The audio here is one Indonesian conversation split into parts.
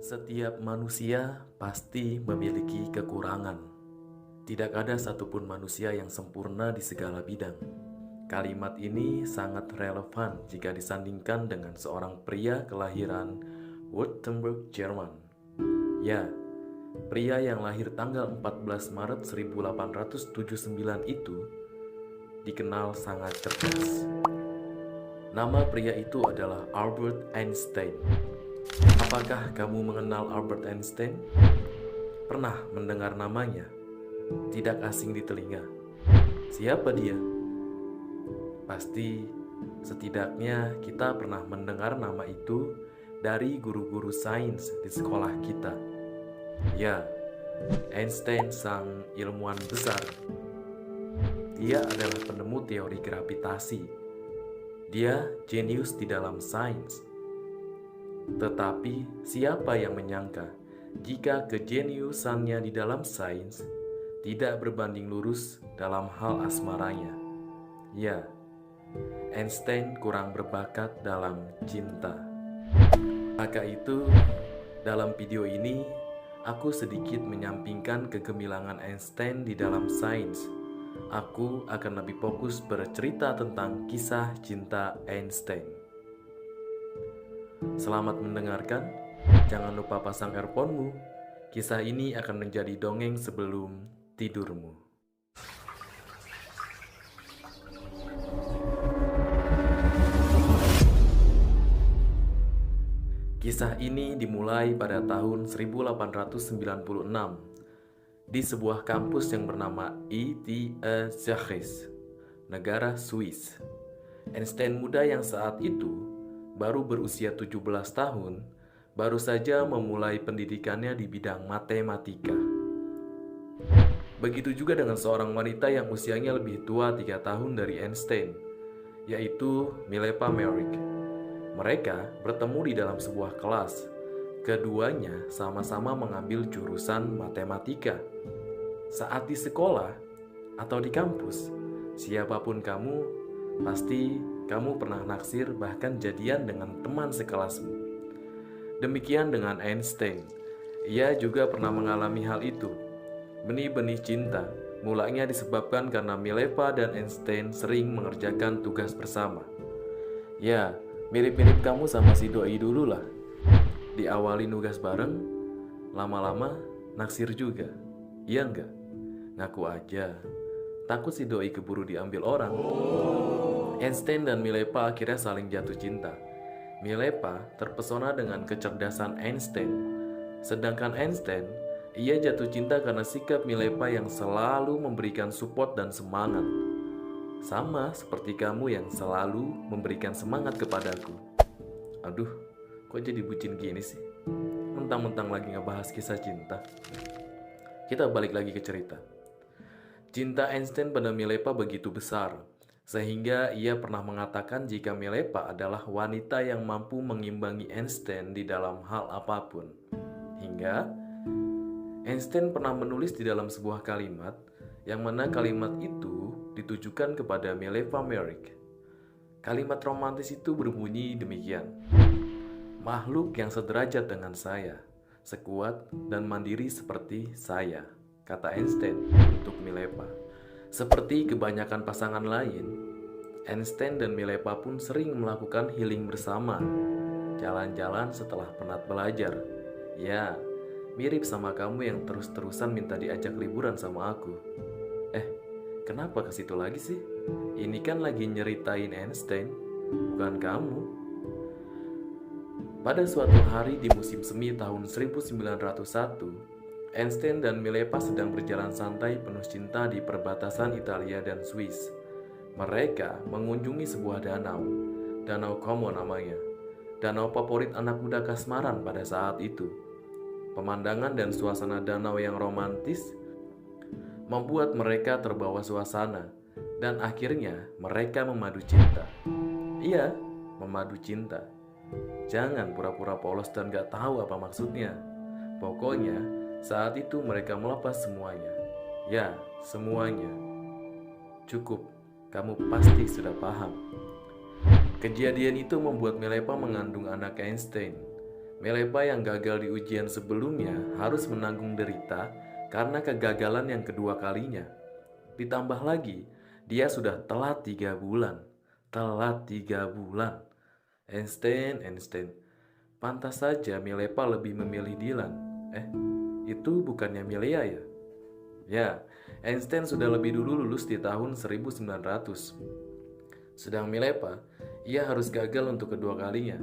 Setiap manusia pasti memiliki kekurangan. Tidak ada satupun manusia yang sempurna di segala bidang. Kalimat ini sangat relevan jika disandingkan dengan seorang pria kelahiran Württemberg, Jerman. Ya, pria yang lahir tanggal 14 Maret 1879 itu dikenal sangat cerdas. Nama pria itu adalah Albert Einstein. Apakah kamu mengenal Albert Einstein? Pernah mendengar namanya? Tidak asing di telinga. Siapa dia? Pasti setidaknya kita pernah mendengar nama itu dari guru-guru sains di sekolah kita. Ya, Einstein sang ilmuwan besar. Dia adalah penemu teori gravitasi. Dia jenius di dalam sains. Tetapi siapa yang menyangka jika kejeniusannya di dalam sains tidak berbanding lurus dalam hal asmaranya? Ya, Einstein kurang berbakat dalam cinta. Maka itu, dalam video ini aku sedikit menyampingkan kegemilangan Einstein di dalam sains. Aku akan lebih fokus bercerita tentang kisah cinta Einstein. Selamat mendengarkan, jangan lupa pasang earphone-mu. Kisah ini akan menjadi dongeng sebelum tidurmu. Kisah ini dimulai pada tahun 1896 di sebuah kampus yang bernama ETH Zurich, negara Swiss. Einstein muda yang saat itu baru berusia 17 tahun, baru saja memulai pendidikannya di bidang matematika. Begitu juga dengan seorang wanita yang usianya lebih tua 3 tahun dari Einstein, yaitu Milepa Merrick. Mereka bertemu di dalam sebuah kelas. Keduanya sama-sama mengambil jurusan matematika. Saat di sekolah atau di kampus, siapapun kamu, pasti kamu pernah naksir bahkan jadian dengan teman sekelasmu. Demikian dengan Einstein. Ia juga pernah mengalami hal itu. Benih-benih cinta mulanya disebabkan karena Milepa dan Einstein sering mengerjakan tugas bersama. Ya, mirip-mirip kamu sama si doi dulu lah. Diawali nugas bareng, lama-lama naksir juga. Iya enggak? Ngaku aja. Takut si doi keburu diambil orang. Einstein dan Milepa akhirnya saling jatuh cinta. Milepa terpesona dengan kecerdasan Einstein. Sedangkan Einstein, ia jatuh cinta karena sikap Milepa yang selalu memberikan support dan semangat. Sama seperti kamu yang selalu memberikan semangat kepadaku. Aduh, kok jadi bucin gini sih? Mentang-mentang lagi ngebahas kisah cinta. Kita balik lagi ke cerita. Cinta Einstein pada Milepa begitu besar, sehingga ia pernah mengatakan jika Milepa adalah wanita yang mampu mengimbangi Einstein di dalam hal apapun. Hingga Einstein pernah menulis di dalam sebuah kalimat, yang mana kalimat itu ditujukan kepada Milepa Merrick. Kalimat romantis itu berbunyi demikian: makhluk yang sederajat dengan saya, sekuat dan mandiri seperti saya, kata Einstein untuk Milepa. Seperti kebanyakan pasangan lain, Einstein dan Milepa pun sering melakukan healing bersama. Jalan-jalan setelah penat belajar. Ya, mirip sama kamu yang terus-terusan minta diajak liburan sama aku. Kenapa ke situ lagi sih? Ini kan lagi nyeritain Einstein, bukan kamu. Pada suatu hari di musim semi tahun 1901, Einstein dan Milepa sedang berjalan santai penuh cinta di perbatasan Italia dan Swiss. Mereka mengunjungi sebuah danau, Danau Como namanya, danau favorit anak muda kasmaran pada saat itu. Pemandangan dan suasana danau yang romantis membuat mereka terbawa suasana, dan akhirnya mereka memadu cinta. Iya, memadu cinta. Jangan pura-pura polos dan gak tahu apa maksudnya. Pokoknya, saat itu mereka melepas semuanya. Ya, semuanya. Cukup, kamu pasti sudah paham. Kejadian itu membuat Milepa mengandung anak Einstein. Milepa yang gagal di ujian sebelumnya harus menanggung derita karena kegagalan yang kedua kalinya. Ditambah lagi, dia sudah telat 3 bulan. Telat 3 bulan. Einstein. Pantas saja Milepa lebih memilih Dylan. Itu bukannya Milea ya? Ya, Einstein sudah lebih dulu lulus di tahun 1900. Sedang Milepa, ia harus gagal untuk kedua kalinya.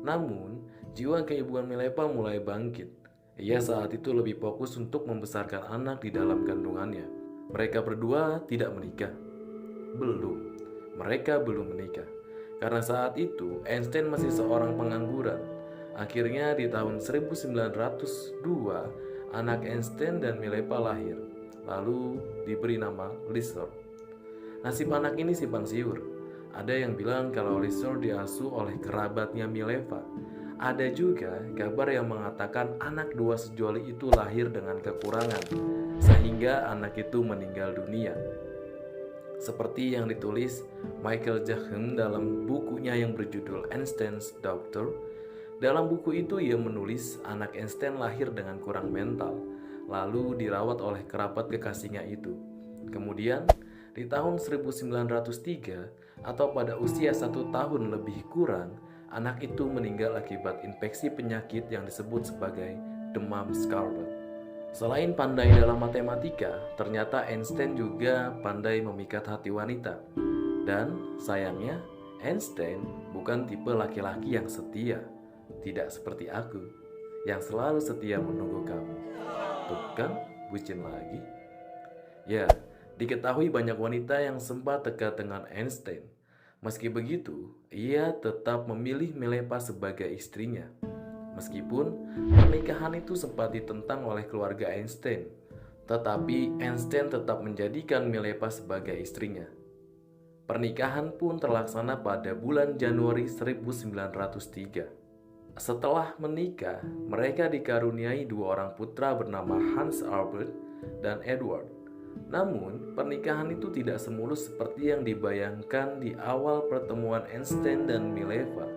Namun, jiwa keibuan Milepa mulai bangkit. Ia saat itu lebih fokus untuk membesarkan anak di dalam kandungannya. Mereka berdua tidak menikah. Mereka belum menikah. Karena saat itu, Einstein masih seorang pengangguran. Akhirnya di tahun 1902, anak Einstein dan Milepa lahir. Lalu diberi nama Lizard. Nasib anak ini simpang siur. Ada yang bilang kalau Lizard diasuh oleh kerabatnya Milepa. Ada juga kabar yang mengatakan anak dua sejoli itu lahir dengan kekurangan, sehingga anak itu meninggal dunia. Seperti yang ditulis Michael Jackson dalam bukunya yang berjudul Einstein's Daughter. Dalam buku itu ia menulis anak Einstein lahir dengan kurang mental, lalu dirawat oleh kerabat kekasihnya itu. Kemudian di tahun 1903 atau pada usia 1 tahun lebih kurang, anak itu meninggal akibat infeksi penyakit yang disebut sebagai demam scarlet. Selain pandai dalam matematika, ternyata Einstein juga pandai memikat hati wanita. Dan sayangnya, Einstein bukan tipe laki-laki yang setia. Tidak seperti aku, yang selalu setia menunggu kamu. Tuh kan, bucin lagi. Ya, diketahui banyak wanita yang sempat dekat dengan Einstein. Meski begitu, ia tetap memilih Milepa sebagai istrinya. Meskipun pernikahan itu sempat ditentang oleh keluarga Einstein, tetapi Einstein tetap menjadikan Milepa sebagai istrinya. Pernikahan pun terlaksana pada bulan Januari 1903. Setelah menikah, mereka dikaruniai 2 orang putra bernama Hans Albert dan Edward. Namun, pernikahan itu tidak semulus seperti yang dibayangkan di awal pertemuan Einstein dan Milepa.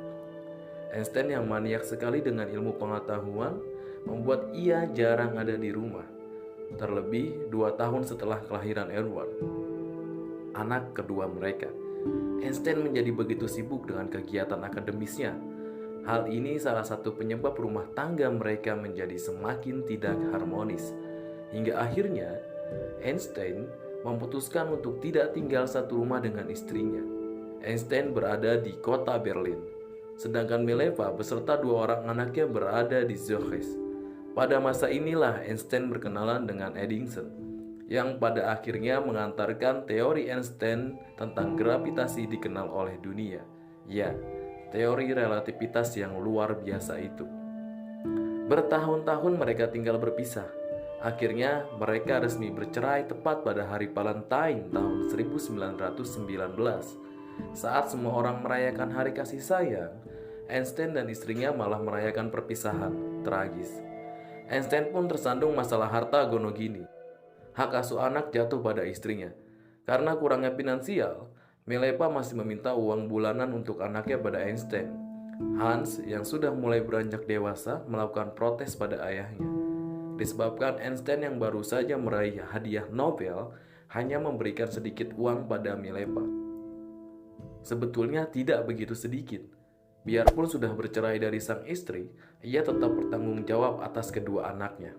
Einstein yang maniak sekali dengan ilmu pengetahuan membuat ia jarang ada di rumah. Terlebih 2 tahun setelah kelahiran Edward, anak kedua mereka. Einstein menjadi begitu sibuk dengan kegiatan akademisnya. Hal ini salah satu penyebab rumah tangga mereka menjadi semakin tidak harmonis. Hingga akhirnya Einstein memutuskan untuk tidak tinggal satu rumah dengan istrinya. Einstein berada di kota Berlin, sedangkan Milepa beserta 2 orang anaknya berada di Zurich. Pada masa inilah Einstein berkenalan dengan Eddington, yang pada akhirnya mengantarkan teori Einstein tentang gravitasi dikenal oleh dunia. Ya, teori relativitas yang luar biasa itu. Bertahun-tahun mereka tinggal berpisah. Akhirnya mereka resmi bercerai tepat pada hari Valentine tahun 1919. Saat semua orang merayakan hari kasih sayang, Einstein dan istrinya malah merayakan perpisahan. Tragis. Einstein pun tersandung masalah harta gono gini. Hak asuh anak jatuh pada istrinya. Karena kurangnya finansial, Milepa masih meminta uang bulanan untuk anaknya pada Einstein. Hans yang sudah mulai beranjak dewasa melakukan protes pada ayahnya. Disebabkan Einstein yang baru saja meraih hadiah Nobel hanya memberikan sedikit uang pada Milepa. Sebetulnya tidak begitu sedikit. Biarpun sudah bercerai dari sang istri, ia tetap bertanggung jawab atas kedua anaknya.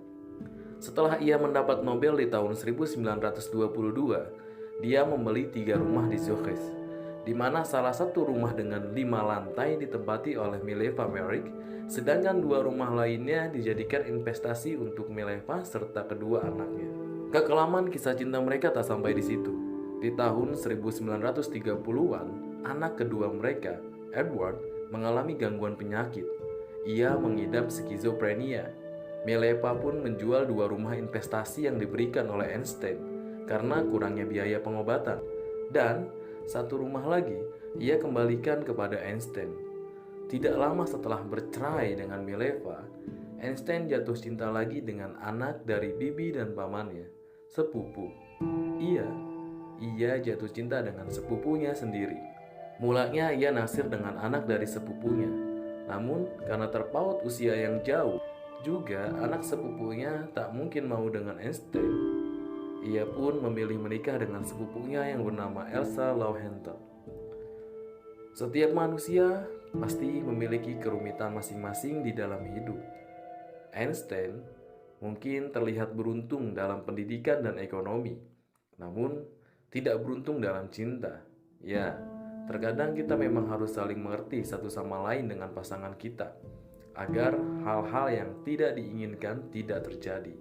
Setelah ia mendapat Nobel di tahun 1922, dia membeli 3 rumah di Zurich, di mana salah satu rumah dengan 5 lantai ditempati oleh Milepa Merrick, sedangkan 2 rumah lainnya dijadikan investasi untuk Milepa serta kedua anaknya. Kekelaman kisah cinta mereka tak sampai di situ. Di tahun 1930-an, anak kedua mereka, Edward, mengalami gangguan penyakit. Ia mengidap skizofrenia. Milepa pun menjual 2 rumah investasi yang diberikan oleh Einstein karena kurangnya biaya pengobatan. Dan 1 rumah lagi ia kembalikan kepada Einstein. Tidak lama setelah bercerai dengan Milepa, Einstein jatuh cinta lagi dengan anak dari bibi dan pamannya, sepupu. Ia jatuh cinta dengan sepupunya sendiri. Mulanya ia naksir dengan anak dari sepupunya. Namun, karena terpaut usia yang jauh, juga anak sepupunya tak mungkin mau dengan Einstein. Ia pun memilih menikah dengan sepupunya yang bernama Elsa Lauhenton. Setiap manusia pasti memiliki kerumitan masing-masing di dalam hidup. Einstein mungkin terlihat beruntung dalam pendidikan dan ekonomi, namun tidak beruntung dalam cinta. Ya, terkadang kita memang harus saling mengerti satu sama lain dengan pasangan kita, agar hal-hal yang tidak diinginkan tidak terjadi.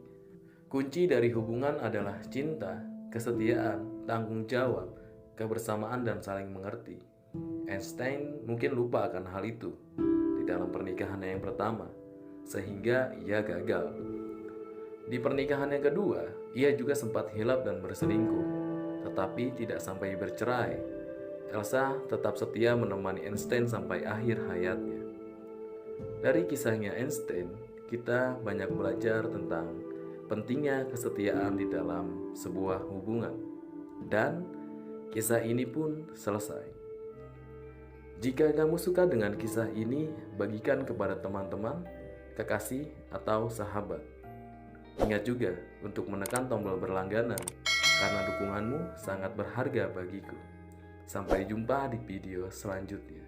Kunci dari hubungan adalah cinta, kesetiaan, tanggung jawab, kebersamaan, dan saling mengerti. Einstein mungkin lupa akan hal itu di dalam pernikahannya yang pertama, sehingga ia gagal. Di pernikahan yang kedua, ia juga sempat hilaf dan berselingkuh, tetapi tidak sampai bercerai. Elsa tetap setia menemani Einstein sampai akhir hayatnya. Dari kisahnya Einstein, kita banyak belajar tentang pentingnya kesetiaan di dalam sebuah hubungan. Dan kisah ini pun selesai. Jika kamu suka dengan kisah ini, bagikan kepada teman-teman, kekasih, atau sahabat. Ingat juga untuk menekan tombol berlangganan, karena dukunganmu sangat berharga bagiku. Sampai jumpa di video selanjutnya.